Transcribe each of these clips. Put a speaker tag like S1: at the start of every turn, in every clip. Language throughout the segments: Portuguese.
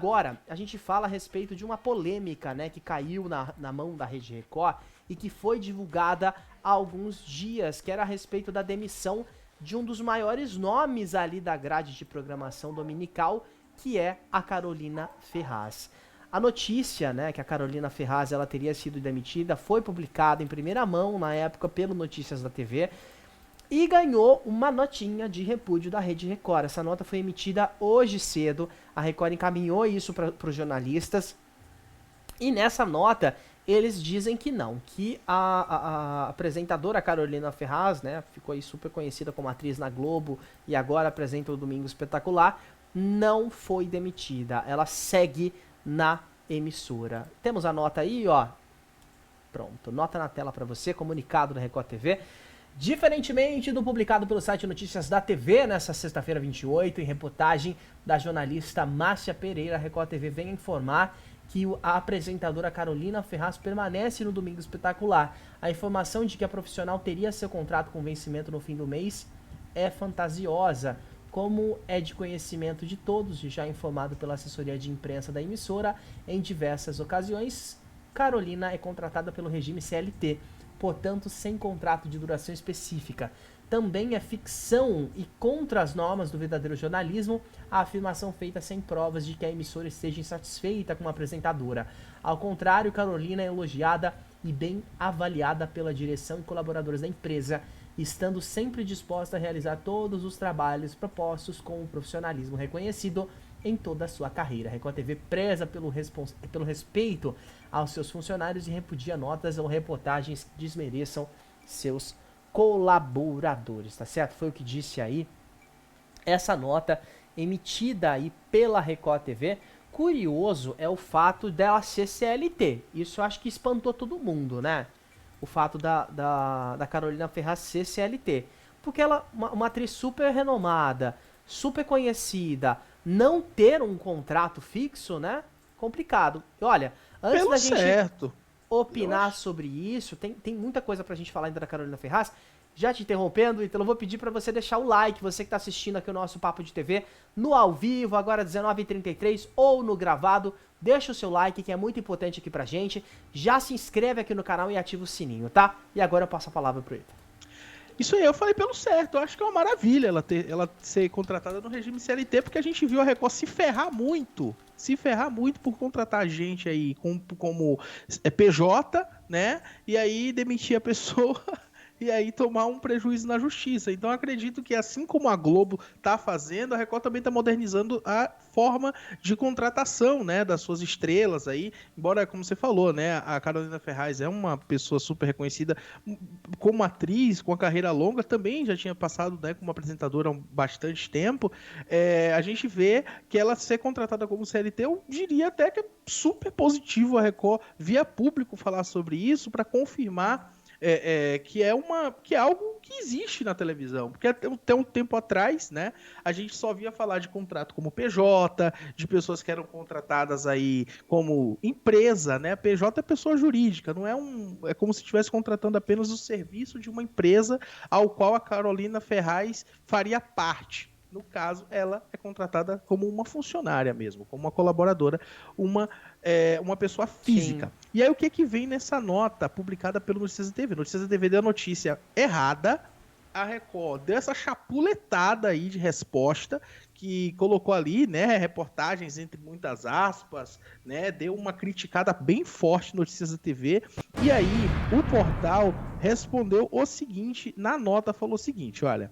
S1: agora, a gente fala a respeito de uma polêmica, né, que caiu na mão da Rede Record e que foi divulgada há alguns dias, que era a respeito da demissão de um dos maiores nomes ali da grade de programação dominical, que é a Carolina Ferraz. A notícia, né, que a Carolina Ferraz ela teria sido demitida foi publicada em primeira mão na época pelo Notícias da TV e ganhou uma notinha de repúdio da Rede Record. Essa nota foi emitida hoje cedo, a Record encaminhou isso para os jornalistas e nessa nota eles dizem que não, que a apresentadora Carolina Ferraz, né, ficou aí super conhecida como atriz na Globo e agora apresenta o Domingo Espetacular, não foi demitida, ela segue na emissora. Temos a nota aí, ó. Pronto, nota na tela para você, comunicado da Record TV. Diferentemente do publicado pelo site Notícias da TV nessa sexta-feira 28, em reportagem da jornalista Márcia Pereira, a Record TV vem informar que a apresentadora Carolina Ferraz permanece no Domingo Espetacular. A informação de que a profissional teria seu contrato com vencimento no fim do mês é fantasiosa. Como é de conhecimento de todos e já informado pela assessoria de imprensa da emissora, em diversas ocasiões, Carolina é contratada pelo regime CLT, portanto sem contrato de duração específica. Também é ficção e contra as normas do verdadeiro jornalismo a afirmação feita sem provas de que a emissora esteja insatisfeita com a apresentadora. Ao contrário, Carolina é elogiada e bem avaliada pela direção e colaboradores da empresa, estando sempre disposta a realizar todos os trabalhos propostos com o profissionalismo reconhecido em toda a sua carreira. A Record TV preza pelo respeito aos seus funcionários e repudia notas ou reportagens que desmereçam seus colaboradores, tá certo? Foi o que disse aí essa nota emitida aí pela Record TV. Curioso é o fato dela ser CLT. Isso eu acho que espantou todo mundo, né? O fato da Carolina Ferraz ser CLT. Porque ela, uma atriz super renomada, super conhecida, não ter um contrato fixo, né? Complicado. E olha, antes
S2: Pelo
S1: da gente
S2: certo.
S1: opinar sobre isso, tem muita coisa pra gente falar ainda da Carolina Ferraz. Já te interrompendo, então eu vou pedir pra você deixar o like, você que tá assistindo aqui o nosso Papo de TV, no ao vivo, agora 19h33, ou no gravado, deixa o seu like, que é muito importante aqui pra gente, já se inscreve aqui no canal e ativa o sininho, tá? E agora eu passo a palavra pro Ita.
S2: Isso aí eu falei pelo certo. Eu acho que é uma maravilha ela ser contratada no regime CLT, porque a gente viu a Record se ferrar muito por contratar gente aí como PJ, né? E aí demitir a pessoa e aí tomar um prejuízo na justiça. Então eu acredito que assim como a Globo tá fazendo, a Record também tá modernizando a forma de contratação, né, das suas estrelas aí. Embora, como você falou, né, a Carolina Ferraz é uma pessoa super reconhecida como atriz, com a carreira longa, também já tinha passado, né, como apresentadora há bastante tempo. A gente vê que ela ser contratada como CLT, eu diria até que é super positivo a Record via público falar sobre isso para confirmar que é algo que existe na televisão, porque até um tempo atrás, né, a gente só via falar de contrato como PJ, de pessoas que eram contratadas aí como empresa, né, PJ é pessoa jurídica, não é como se estivesse contratando apenas o serviço de uma empresa ao qual a Carolina Ferraz faria parte. No caso, ela é contratada como uma funcionária mesmo, como uma colaboradora, uma pessoa física.
S1: Sim.
S2: E aí o que vem nessa nota publicada pelo Notícias da TV? Notícias da TV deu a notícia errada, a Record deu essa chapuletada aí de resposta, que colocou ali, né, reportagens entre muitas aspas, né, deu uma criticada bem forte no Notícias da TV, e aí o portal respondeu o seguinte, na nota falou o seguinte, olha...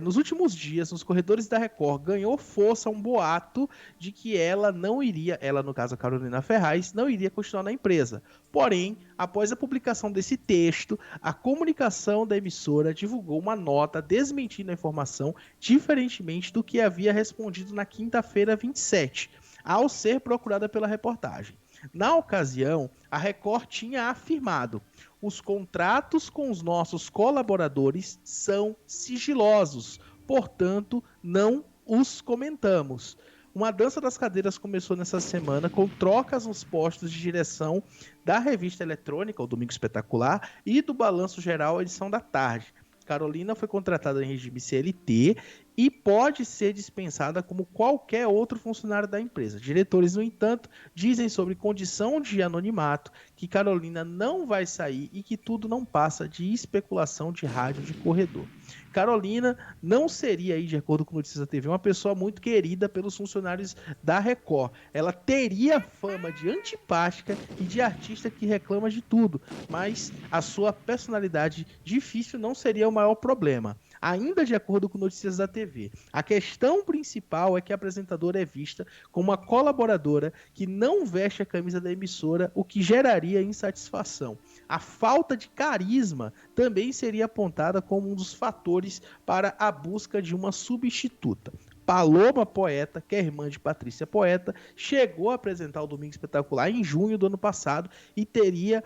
S2: nos últimos dias, nos corredores da Record, ganhou força um boato de que ela não iria, ela no caso a Carolina Ferraz, não iria continuar na empresa. Porém, após a publicação desse texto, a comunicação da emissora divulgou uma nota desmentindo a informação, diferentemente do que havia respondido na quinta-feira 27, ao ser procurada pela reportagem. Na ocasião, a Record tinha afirmado: os contratos com os nossos colaboradores são sigilosos, portanto, não os comentamos. Uma dança das cadeiras começou nessa semana com trocas nos postos de direção da revista eletrônica, o Domingo Espetacular, e do Balanço Geral, a edição da tarde. Carolina foi contratada em regime CLT e pode ser dispensada como qualquer outro funcionário da empresa. Diretores, no entanto, dizem sobre condição de anonimato que Carolina não vai sair e que tudo não passa de especulação de rádio de corredor. Carolina não seria, aí, de acordo com Notícias da TV, uma pessoa muito querida pelos funcionários da Record. Ela teria fama de antipática e de artista que reclama de tudo, mas a sua personalidade difícil não seria o maior problema. Ainda de acordo com Notícias da TV, a questão principal é que a apresentadora é vista como uma colaboradora que não veste a camisa da emissora, o que geraria insatisfação. A falta de carisma também seria apontada como um dos fatores para a busca de uma substituta. Paloma Poeta, que é irmã de Patrícia Poeta, chegou a apresentar o Domingo Espetacular em junho do ano passado e teria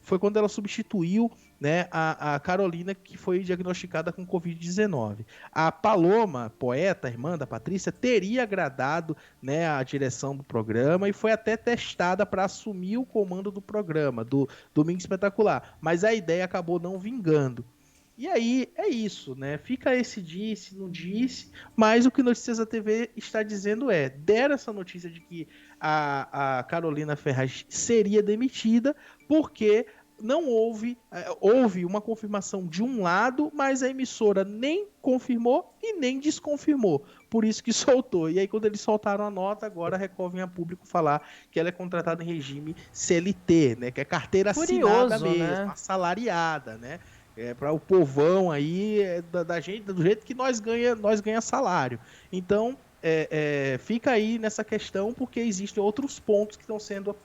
S2: foi quando ela substituiu, né, a Carolina, que foi diagnosticada com Covid-19. A Paloma Poeta, irmã da Patrícia, teria agradado, né, a direção do programa e foi até testada para assumir o comando do programa, do Domingo Espetacular, mas a ideia acabou não vingando. E aí é isso, né? Fica esse disse, não disse, mas o que Notícias da TV está dizendo deram essa notícia de que a Carolina Ferraz seria demitida porque não houve uma confirmação de um lado, mas a emissora nem confirmou e nem desconfirmou, por isso que soltou. E aí quando eles soltaram a nota, agora a Record vem a público falar que ela é contratada em regime CLT, né? Que é carteira assinada mesmo, né? Assalariada, né? Para o povão aí, da gente, do jeito que nós ganha salário. Então, fica aí nessa questão, porque existem outros pontos que estão sendo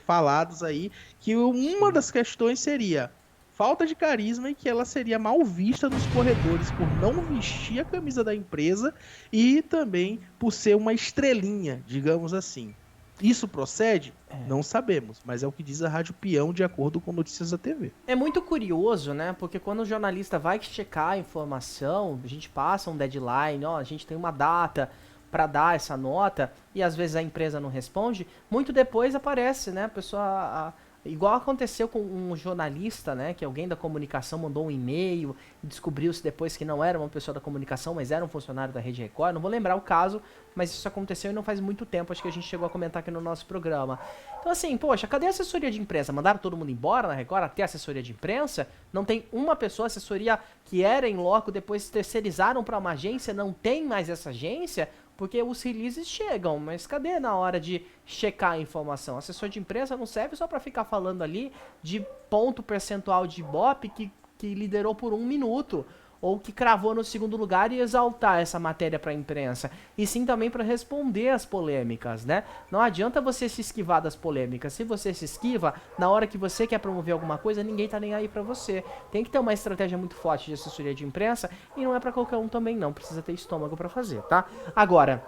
S2: falados aí, que uma das questões seria falta de carisma e que ela seria mal vista nos corredores por não vestir a camisa da empresa e também por ser uma estrelinha, digamos assim. Isso procede? Não sabemos, mas é o que diz a Rádio Peão, de acordo com Notícias da TV.
S1: É muito curioso, né? Porque quando o jornalista vai checar a informação, a gente passa um deadline, a gente tem uma data para dar essa nota, e às vezes a empresa não responde, muito depois aparece, né? A pessoa... Igual aconteceu com um jornalista, né, que alguém da comunicação mandou um e-mail e descobriu-se depois que não era uma pessoa da comunicação, mas era um funcionário da Rede Record. Não vou lembrar o caso, mas isso aconteceu e não faz muito tempo, acho que a gente chegou a comentar aqui no nosso programa. Então assim, poxa, cadê a assessoria de imprensa? Mandaram todo mundo embora na Record até a assessoria de imprensa? Não tem uma pessoa, assessoria que era em loco, depois terceirizaram para uma agência, não tem mais essa agência? Porque os releases chegam, mas cadê na hora de checar a informação? O assessor de imprensa não serve só para ficar falando ali de ponto percentual de Ibope que liderou por 1 minuto, ou que cravou no segundo lugar e exaltar essa matéria para a imprensa, e sim também para responder às polêmicas, né? Não adianta você se esquivar das polêmicas. Se você se esquiva, na hora que você quer promover alguma coisa, ninguém tá nem aí para você. Tem que ter uma estratégia muito forte de assessoria de imprensa, e não é para qualquer um também não, precisa ter estômago para fazer, tá? Agora,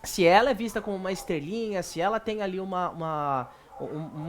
S1: se ela é vista como uma estrelinha, se ela tem ali uma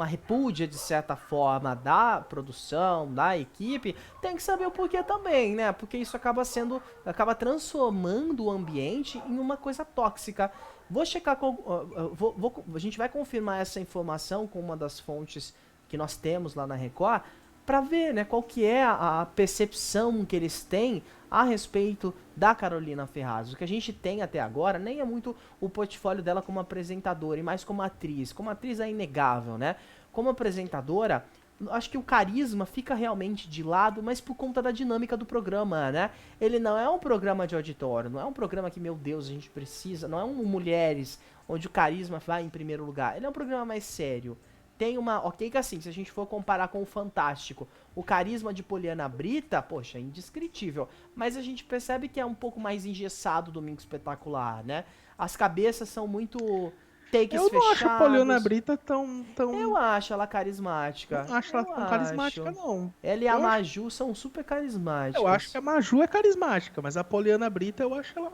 S1: repúdia, de certa forma, da produção, da equipe, tem que saber o porquê também, né? Porque isso acaba transformando o ambiente em uma coisa tóxica. Vou checar a gente vai confirmar essa informação com uma das fontes que nós temos lá na Record, para ver, né, qual que é a percepção que eles têm a respeito da Carolina Ferraz. O que a gente tem até agora nem é muito o portfólio dela como apresentadora, e mais como atriz. Como atriz é inegável, né? Como apresentadora, acho que o carisma fica realmente de lado, mas por conta da dinâmica do programa, né? Ele não é um programa de auditório, não é um programa que, meu Deus, a gente precisa, não é um Mulheres, onde o carisma vai em primeiro lugar. Ele é um programa mais sério. Tem uma... Ok que assim, se a gente for comparar com o Fantástico, o carisma de Poliana Brita, poxa, é indescritível. Mas a gente percebe que é um pouco mais engessado o Domingo Espetacular, né? As cabeças são muito takes fechados.
S2: Eu não acho a Poliana Brita tão...
S1: Eu acho ela carismática.
S2: Não acho ela tão carismática, não.
S1: Ela e a Maju são super carismáticas.
S2: Eu acho que a Maju é carismática, mas a Poliana Brita eu acho ela...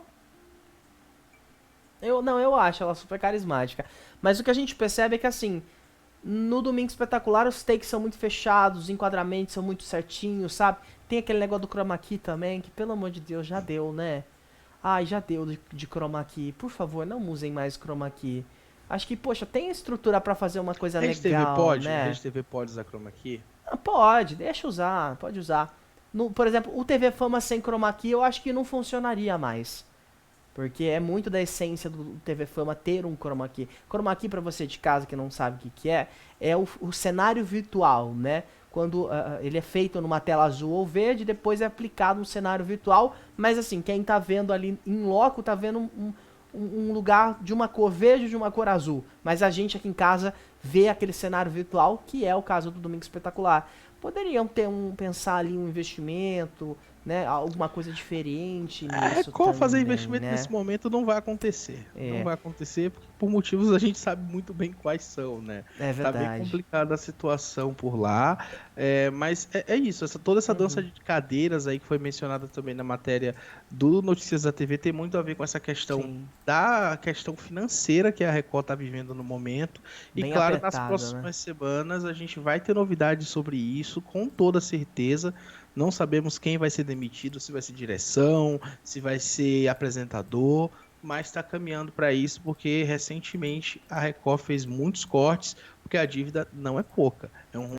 S1: Eu acho ela super carismática. Mas o que a gente percebe é que, assim... No Domingo Espetacular os takes são muito fechados, os enquadramentos são muito certinhos, sabe? Tem aquele negócio do chroma key também, que pelo amor de Deus, já deu, né? Ai, já deu de chroma key. Por favor, não usem mais chroma key. Acho que, poxa, tem estrutura pra fazer uma coisa legal, né?
S2: A Rede TV pode usar chroma key?
S1: Pode, deixa usar, pode usar. Por exemplo, o TV Fama sem chroma key eu acho que não funcionaria mais. Porque é muito da essência do TV Fama ter um chroma key. Chroma key, pra você de casa que não sabe o é o cenário virtual, né? Quando ele é feito numa tela azul ou verde, depois é aplicado um cenário virtual, mas assim, quem tá vendo ali em loco tá vendo um lugar de uma cor verde e de uma cor azul. Mas a gente aqui em casa vê aquele cenário virtual, que é o caso do Domingo Espetacular. Poderiam pensar ali um investimento, né? Alguma coisa diferente nisso
S2: Qual fazer
S1: também,
S2: investimento
S1: né?
S2: nesse momento não vai acontecer. Não vai acontecer porque, por motivos a gente sabe muito bem quais são, né?
S1: É
S2: Tá bem
S1: verdade.
S2: complicada a situação por lá, mas é isso. Toda essa dança de cadeiras aí que foi mencionada também na matéria do Notícias da TV tem muito a ver com essa questão
S1: Sim.
S2: da questão financeira que a Record tá vivendo no momento. E
S1: Bem
S2: claro, nas
S1: apertada, né?
S2: próximas semanas a gente vai ter novidades sobre isso, com toda certeza. Não sabemos quem vai ser demitido, se vai ser direção, se vai ser apresentador, mas está caminhando para isso porque recentemente a Record fez muitos cortes, porque a dívida não é pouca. É um